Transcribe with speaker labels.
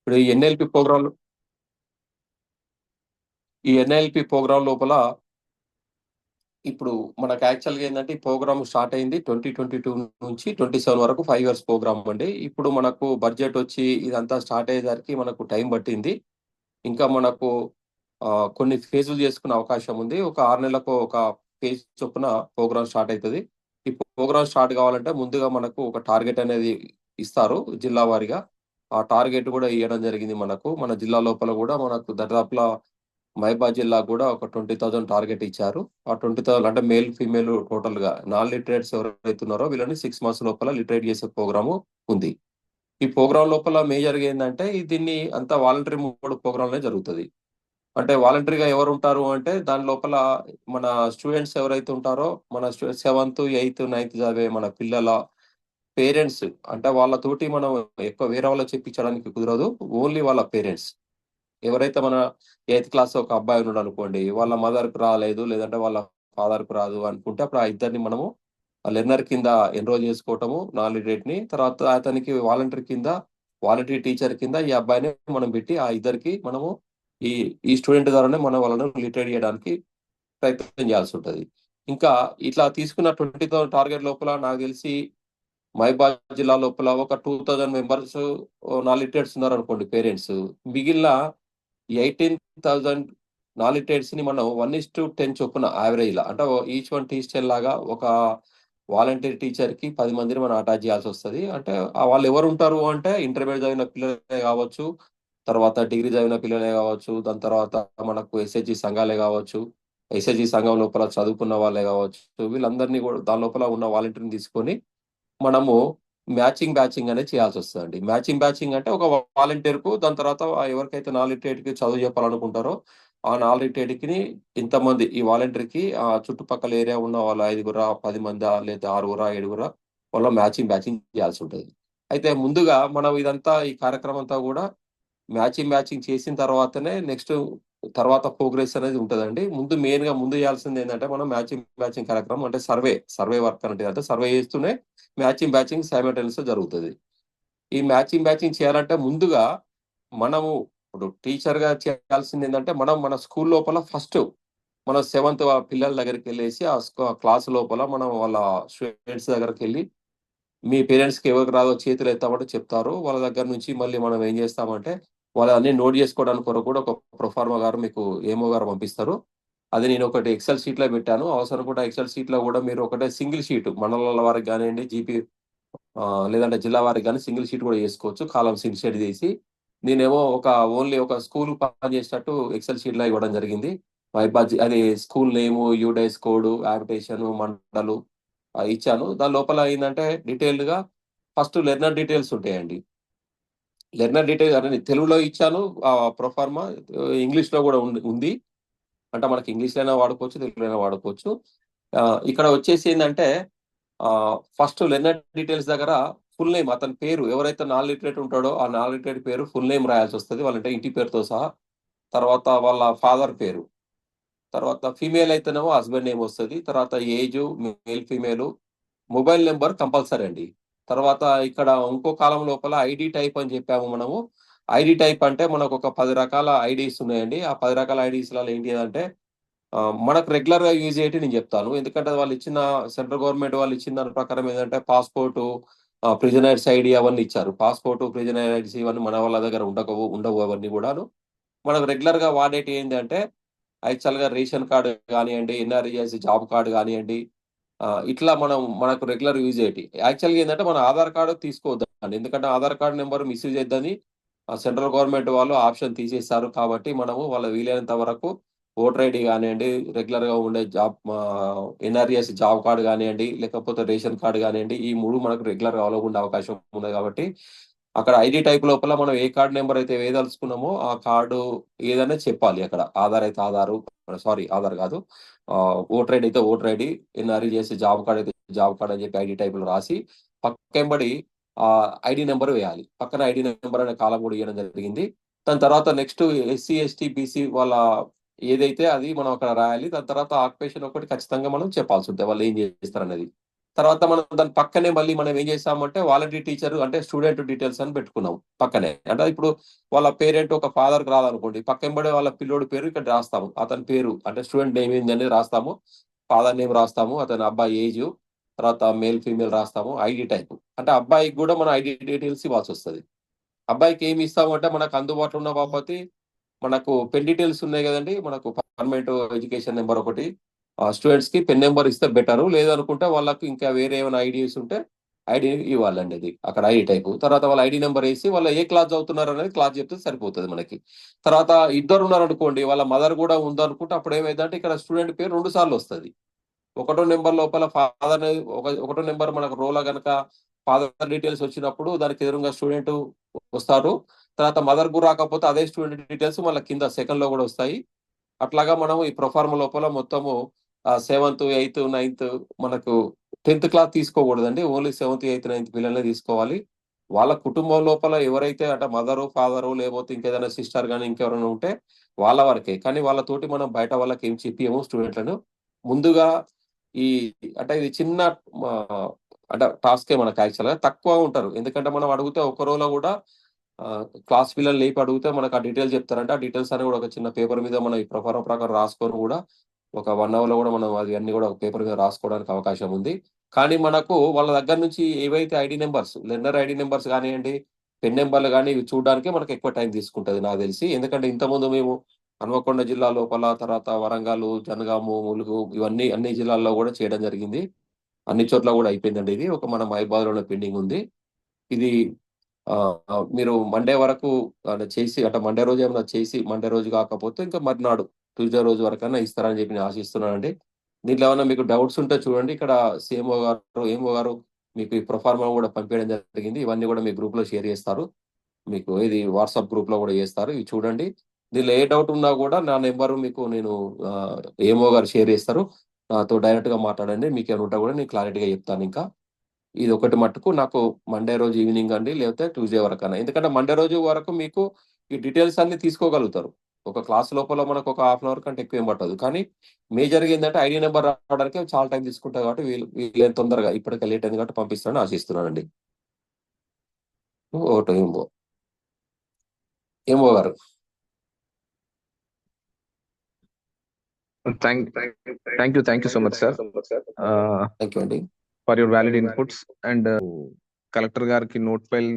Speaker 1: ఇప్పుడు ఈ NLP programme లోపల ఇప్పుడు మనకు యాక్చువల్గా ఏంటంటే ఈ ప్రోగ్రామ్ స్టార్ట్ అయింది 2022 నుంచి 27 వరకు 5 years ప్రోగ్రామ్ అండి. ఇప్పుడు మనకు బడ్జెట్ వచ్చి ఇదంతా స్టార్ట్ అయ్యేసరికి మనకు టైం పట్టింది. ఇంకా మనకు కొన్ని ఫేజులు చేసుకునే అవకాశం ఉంది. ఒక 6 నెలలకు ఒక ఫేజ్ చొప్పున ప్రోగ్రామ్ స్టార్ట్ అవుతుంది. ఈ ప్రోగ్రామ్ స్టార్ట్ కావాలంటే ముందుగా మనకు ఒక టార్గెట్ అనేది ఇస్తారు జిల్లా వారీగా. ఆ టార్గెట్ కూడా ఇవ్వడం జరిగింది మనకు. మన జిల్లా లోపల కూడా మనకు దరిదాపులా మహబూబాద్ జిల్లా కూడా ఒక 20,000 టార్గెట్ ఇచ్చారు. ఆ 20,000 అంటే మేల్ ఫీమేల్ టోటల్ గా నాన్ లిటరేట్స్ ఎవరైతే ఉన్నారో వీళ్ళని 6 months లోపల లిటరేట్ చేసే ప్రోగ్రాము ఉంది. ఈ ప్రోగ్రామ్ లోపల మేజర్ ఏంటంటే దీన్ని అంతా వాలంటరీ మోడ్ ప్రోగ్రామ్ జరుగుతుంది. అంటే వాలంటరీగా ఎవరు ఉంటారు అంటే దాని లోపల మన స్టూడెంట్స్ ఎవరైతే ఉంటారో మన 7th, 8th, 9th చదివే మన పిల్లల పేరెంట్స్, అంటే వాళ్ళతోటి మనం ఎక్కువ వేరే వాళ్ళకి చెప్పించడానికి కుదరదు. ఓన్లీ వాళ్ళ పేరెంట్స్ ఎవరైతే మన 8th క్లాస్ ఒక అబ్బాయి ఉన్నాడు అనుకోండి, వాళ్ళ మదర్కి రాలేదు లేదంటే వాళ్ళ ఫాదర్కి రాదు అనుకుంటే అప్పుడు ఆ ఇద్దరిని మనము లెర్నర్ కింద ఎన్రోల్ చేసుకోవటము నాన్ లిటరేట్ని. తర్వాత అతనికి వాలంటరీ టీచర్ కింద ఈ అబ్బాయిని మనం పెట్టి ఆ ఇద్దరికి మనము ఈ ఈ స్టూడెంట్ ద్వారానే మనం వాళ్ళను లిటరేట్ చేయడానికి ప్రయత్నం చేయాల్సి ఉంటుంది. ఇంకా ఇట్లా తీసుకున్న 20,000 టార్గెట్ లోపల నాకు తెలిసి మహబూబాద్ జిల్లా లోపల ఒక 2,000 మెంబర్స్ నాన్ లిటరేట్స్ ఉన్నారు అనుకోండి పేరెంట్స్. మిగిలిన 18,000 నాన్ లిటరేట్స్ ని మనం 1:10 చొప్పున యావరేజ్ లా అంటే ఈచ్ వన్ టీచర్ లాగా ఒక వాలంటీర్ టీచర్ కి 10 మందిని మనం అటాచ్ చేయాల్సి వస్తుంది. అంటే వాళ్ళు ఎవరు ఉంటారు అంటే ఇంటర్మీడియట్ చదివిన పిల్లలే కావచ్చు, తర్వాత డిగ్రీ చదివిన పిల్లలే కావచ్చు, దాని తర్వాత మనకు ఎస్హెచ్జి సంఘాలే కావచ్చు, ఎస్హెచ్జి సంఘం లోపల చదువుకున్న వాళ్ళే కావచ్చు, వీళ్ళందరినీ కూడా దాని లోపల ఉన్న వాలంటీర్ని తీసుకొని మనము బ్యాచింగ్ అనేది చేయాల్సి వస్తుందండి. బ్యాచింగ్ అంటే ఒక వాలంటీర్ కు దాని తర్వాత ఎవరికైతే నాన్ లిటరేట్ కి చదువు చెప్పాలనుకుంటారో ఆ నాన్ లిటరేట్ కి ఇంతమంది ఈ వాలంటీర్ కి ఆ చుట్టుపక్కల ఏరియా ఉన్న వాళ్ళ 5 10 మంది లేదా 6 7 వాళ్ళ బ్యాచింగ్ చేయాల్సి ఉంటుంది. అయితే ముందుగా మనం ఇదంతా ఈ కార్యక్రమం అంతా కూడా బ్యాచింగ్ చేసిన తర్వాతనే నెక్స్ట్ తర్వాత ప్రోగ్రెస్ అనేది ఉంటుందండి. ముందు చేయాల్సింది ఏంటంటే మనం బ్యాచింగ్ కార్యక్రమం అంటే సర్వే వర్క్ అంటే సర్వే చేస్తూనే బ్యాచింగ్ సైమల్టేనియస్ జరుగుతుంది. ఈ బ్యాచింగ్ చేయాలంటే ముందుగా మనము ఇప్పుడు టీచర్ గా చేయాల్సింది ఏంటంటే మనం మన స్కూల్ లోపల ఫస్ట్ మన 7th పిల్లల దగ్గరికి వెళ్ళేసి ఆ క్లాస్ లోపల మనం వాళ్ళ స్టూడెంట్స్ దగ్గరికి వెళ్ళి మీ పేరెంట్స్కి ఎవరికి రాదో చేతులు ఎత్తామంటే చెప్తారు. వాళ్ళ దగ్గర నుంచి మళ్ళీ మనం ఏం చేస్తామంటే వాళ్ళన్నీ నోట్ చేసుకోవడానికి కొరకు కూడా ఒక ప్రొఫార్మా గారు మీకు ఏమో గారు పంపిస్తారు. అది నేను ఒకటి ఎక్సెల్ షీట్ లో పెట్టాను. అవసరం కూడా ఎక్సెల్ షీట్ లో కూడా మీరు ఒకటే సింగిల్ షీట్ మండలాల వారికి కానివ్వండి, జీపీ లేదంటే జిల్లా వారికి కానీ సింగిల్ షీట్ కూడా చేసుకోవచ్చు. కాలమ్స్ ఇన్షియేట్ చేసి నేనేమో ఓన్లీ ఒక స్కూల్ పని చేసినట్టు ఎక్సెల్ షీట్ లో ఇవ్వడం జరిగింది. అది స్కూల్ నేము, యూడైస్ కోడ్, యాబిటేషన్, మండలు ఇచ్చాను. దాని లోపల ఏంటంటే డీటెయిల్డ్ గా ఫస్ట్ లెర్నర్ డీటెయిల్స్ ఉంటాయండి. లెర్నర్ డీటెయిల్స్ అంటే తెలుగులో ఇచ్చాను ప్రొఫార్మా, ఇంగ్లీష్ లో కూడా ఉంది. అంటే మనకి ఇంగ్లీష్ అయినా వాడుకోవచ్చు, తెలుగులో వాడుకోవచ్చు. ఇక్కడ వచ్చేసి ఏంటంటే ఫస్ట్ లెర్నర్ డీటెయిల్స్ దగ్గర ఫుల్ నేమ్, అతని పేరు ఎవరైతే నాన్ లిటరేట్ ఉంటాడో ఆ నాన్ లిటరేట్ పేరు ఫుల్ నేమ్ రాయాల్సి వస్తుంది, వాళ్ళంటే ఇంటి పేరుతో సహా. తర్వాత వాళ్ళ ఫాదర్ పేరు, తర్వాత ఫీమేల్ అయితేనేమో హస్బెండ్ నేమ్ వస్తుంది, తర్వాత age male female, mobile number compulsory అండి. తర్వాత ఇక్కడ ఇంకో కాలం లోపల ఐడి టైప్ అని చెప్పాము మనము. ఐడి టైప్ అంటే మనకు ఒక 10 రకాల ఐడీస్ ఉన్నాయండి. ఆ 10 రకాల ఐడీస్ లలో ఏంటి అంటే మనకు రెగ్యులర్ గా యూజ్ అయ్యేటి నేను చెప్తాను. ఎందుకంటే వాళ్ళు ఇచ్చిన సెంట్రల్ గవర్నమెంట్ వాళ్ళు ఇచ్చిన దాని ప్రకారం ఏంటంటే పాస్పోర్ట్, ప్రిజనర్స్ ఐడి అవన్నీ ఇచ్చారు. పాస్పోర్ట్, ప్రిజనర్ ఐడీస్ ఇవన్నీ మన వాళ్ళ దగ్గర ఉండవు అవన్నీ కూడాను. మనకు రెగ్యులర్ గా వాడేటి ఏంటి అంటే యాక్చువల్ గా రేషన్ కార్డు కానివ్వండి, ఎన్ఆర్ఈఎస్ జాబ్ కార్డు కానివ్వండి, ఇట్లా మనకు రెగ్యులర్ యూజ్ అయ్యేటి. యాక్చువల్గా ఏంటంటే మన ఆధార్ కార్డు తీసుకోవద్దండి, ఎందుకంటే ఆధార్ కార్డు నెంబర్ మిస్యూజ్ అయిద్దని సెంట్రల్ గవర్నమెంట్ వాళ్ళు ఆప్షన్ తీసేస్తారు. కాబట్టి మనము వాళ్ళ వీలైనంత వరకు ఓటర్ ఐడి కానివ్వండి, రెగ్యులర్ గా ఉండే జాబ్ ఎన్ఆర్ఈఎస్ జాబ్ కార్డు కానివ్వండి, లేకపోతే రేషన్ కార్డు కానివ్వండి, ఈ 3 మనకు రెగ్యులర్ గా ఉండే అవకాశం ఉంది. కాబట్టి అక్కడ ఐడి టైప్ లోపల మనం ఏ కార్డు నెంబర్ అయితే వేయదలుచుకున్నామో ఆ కార్డు ఏదైనా చెప్పాలి. అక్కడ ఆధార్ అయితే ఆధార్ కాదు, ఓటర్ ఐడి అయితే voter ID, NRES job card అయితే జాబ్ కార్డ్ అని చెప్పి ఐడి టైప్ లో రాసి పక్కెంబడి ఐడి నెంబర్ వేయాలి. పక్కన ఐడి నెంబర్ అనే కాలం కూడా ఇవ్వడం జరిగింది. దాని తర్వాత నెక్స్ట్ ఎస్సీ ఎస్టీ బీసీ వాళ్ళ ఏదైతే అది మనం అక్కడ రాయాలి. దాని తర్వాత ఆక్యుపేషన్ ఒకటి ఖచ్చితంగా మనం చెప్పాల్సి ఉంటుంది, వాళ్ళు ఏం చేస్తారు అనేది. తర్వాత మనం దాని పక్కనే మళ్ళీ మనం ఏం చేసామంటే వాలంటరీ టీచర్ అంటే స్టూడెంట్ డీటెయిల్స్ అని పెట్టుకున్నాం పక్కనే. అంటే ఇప్పుడు వాళ్ళ పేరెంట్ ఒక ఫాదర్కి రాదనుకోండి, పక్కెంబడే వాళ్ళ పిల్లోడి పేరు ఇక్కడ రాస్తాము. అతని పేరు అంటే స్టూడెంట్ నేమ్ ఏంది అనేది రాస్తాము, ఫాదర్ నేమ్ రాస్తాము, అతని అబ్బాయి ఏజ్, తర్వాత మేల్ ఫీమేల్ రాస్తాము, ఐడి టైప్. అంటే అబ్బాయికి కూడా మనం ఐడి డీటెయిల్స్ ఇవ్వాల్సి వస్తుంది. అబ్బాయికి ఏమి ఇస్తాము అంటే మనకు అందుబాటులో ఉన్న బాపతి మనకు పెన్ డీటెయిల్స్ ఉన్నాయి కదండి, మనకు గవర్నమెంట్ ఎడ్యుకేషన్ నెంబర్ ఒకటి, స్టూడెంట్స్ కి పెన్ నెంబర్ ఇస్తే బెటర్. లేదనుకుంటే వాళ్ళకి ఇంకా వేరే ఏమైనా ఐడీస్ ఉంటే ఐడి ఇవ్వాలండి. అది అక్కడ ఐడి టైప్. తర్వాత వాళ్ళ ఐడి నెంబర్ వేసి వాళ్ళు ఏ క్లాస్ చదువుతున్నారు అనేది క్లాస్ చెప్తే సరిపోతుంది మనకి. తర్వాత ఇద్దరు ఉన్నారు అనుకోండి, వాళ్ళ మదర్ కూడా ఉందనుకుంటే అప్పుడు ఏమైందంటే ఇక్కడ స్టూడెంట్ పేరు 2 సార్లు వస్తుంది. ఒకటో నెంబర్ లోపల ఫాదర్ ఒకటో నెంబర్ మనకు రోలో గనక ఫాదర్ డీటెయిల్స్ వచ్చినప్పుడు దానికి ఎదురుగా స్టూడెంట్ వస్తారు. తర్వాత మదర్ కు రాకపోతే అదే స్టూడెంట్ డీటెయిల్స్ మళ్ళీ కింద సెకండ్ లో కూడా వస్తాయి. అట్లాగా మనం ఈ ప్రొఫార్మ లోపల మొత్తము 7th, 8th, 9th, మనకు 10th class తీసుకోకూడదండి. Only 7th, 8th, 9th పిల్లల్ని తీసుకోవాలి. వాళ్ళ కుటుంబం లోపల ఎవరైతే అంటే మదరు, ఫాదరు లేకపోతే ఇంకేదైనా సిస్టర్ గాని ఇంకెవరైనా ఉంటే వాళ్ళ వరకే. కానీ వాళ్ళతోటి మనం బయట వాళ్ళకి ఏం చెప్పియము స్టూడెంట్‌లను. ముందుగా ఈ అంటే ఇది చిన్న అంటే టాస్కే మనకు యాక్చువల్‌గా. తక్కువ ఉంటారు. ఎందుకంటే మనం అడిగితే ఒక రోలో కూడా క్లాస్ పిల్లలు లేపి అడిగితే మనకు ఆ డీటెయిల్స్ చెప్తారంటే, ఆ డీటెయిల్స్ అని కూడా ఒక చిన్న పేపర్ మీద మనం ఈ ప్రకారం ప్రకారం రాసుకొని కూడా ఒక 1 అవర్‌లో కూడా మనం అది అన్నీ కూడా ఒక పేపర్ మీద రాసుకోవడానికి అవకాశం ఉంది. కానీ మనకు వాళ్ళ దగ్గర నుంచి ఏవైతే ID numbers, learner ID numbers కానియండి, పెన్ నంబర్‌లు గాని ఇవి చూడడానికే మనకు ఎక్కువ టైం తీసుకుంటది నాకు తెలిసి. ఎందుకంటే ఇంతకుముందు మేము హన్మకొండ జిల్లా లోపల, తర్వాత వరంగల్, జనగాము, ములుగు ఇవన్నీ అన్ని జిల్లాల్లో కూడా చేయడం జరిగింది. అన్ని చోట్ల కూడా అయిపోయిందండి ఇది. ఒక మన మహబూబాబాద్‌లోనే పెండింగ్ ఉంది. ఇది మీరు మండే వరకు చేసి అంటే మండే రోజు ఏమన్నా చేసి మండే రోజు కాకపోతే ఇంకా మర్నాడు ట్యూస్‌డే రోజు వరకన్నా ఇస్తారని చెప్పి నేను ఆశిస్తున్నానండి. దీంట్లో ఏమన్నా మీకు డౌట్స్ ఉంటే చూడండి. ఇక్కడ సీఎంఓ గారు, ఏఎంఓ గారు మీకు ఈ ప్రొఫార్మా కూడా పంపియడం జరిగింది. ఇవన్నీ కూడా మీ గ్రూప్‌లో షేర్ చేస్తారు. మీకు ఇది వాట్సాప్ గ్రూప్‌లో కూడా చేస్తారు. ఇవి చూడండి. దీనిలో ఏ డౌట్ ఉన్నా కూడా నా నంబరు మీకు నేను ఏఎంఓ గారు షేర్ చేస్తారు. నాతో డైరెక్ట్‌గా మాట్లాడండి. మీకేమైనా ఉంటే కూడా నేను క్లారిటీగా చెప్తానింకా. ఇదొకటి మట్టుకు నాకు మండే రోజు ఈవినింగ్ అండి, లేకపోతే ట్యూస్‌డే వరకన్నా. ఎందుకంటే మండే రోజు వరకు మీకు ఈ డీటెయిల్స్ అన్నీ తీసుకోగలుగుతారు. ఒక క్లాస్ లోపల మనకు ఒక హాఫ్ అన్ అవర్ కంటే ఎక్కువేం పట్టదు. కానీ మేజర్‌గా ఏందంటే ఐడీ నంబర్ రావడానికే చాలా టైం తీసుకుంటది కాబట్టి వీలైనంత తొందరగా ఇప్పటికే లేట్ అయింది కాబట్టి పంపిస్తారని ఆశిస్తున్నానండి. ఓటో ఎంఓ. ఎంఓ గారు.
Speaker 2: Thank you so much, sir,
Speaker 1: thank you అండి.
Speaker 2: for your valid inputs and collector గారికి నోట్ ఫైల్